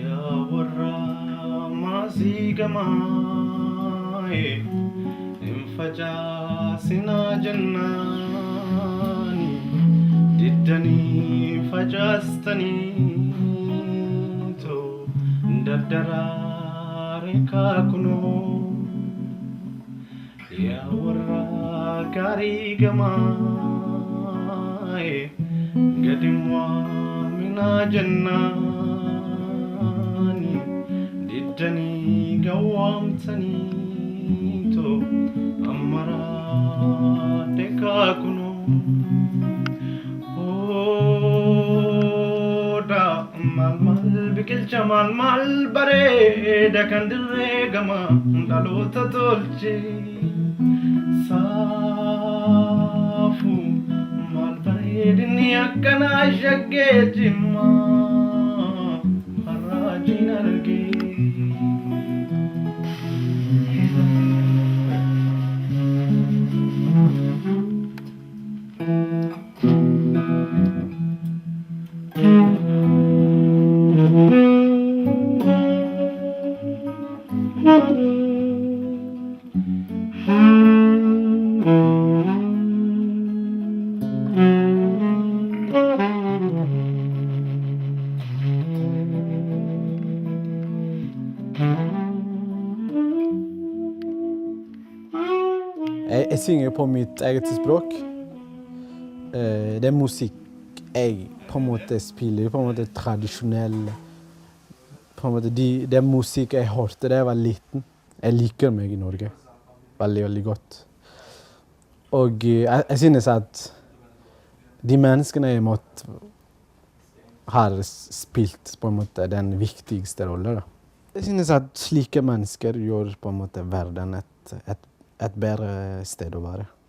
يا ورا ما سيقماي انفجع سنا جناني ددني فجستني تو ددراري كاكنو يا ورا كاري قماي قدموا منا جناني ددني قوامتني تو أمرا دكاكنو دا مال بكل جمال مال بريد كندري قما دالو تدولجي صافو مال بريد نيكنا شقيت ما خراجين القي Jeg synger på mitt eget språk. Det er musikk jeg på en måte spiller, på en måte tradisjonell. På en måte det er musikk jeg hørte da jeg var liten. Jeg liker meg i Norge veldig, veldig godt. Og jeg synes at de menneskene jeg måtte har spilt på en måte den viktigste rollen. Da. Jeg synes at slike mennesker gjør på en måte verden et bedre sted å være.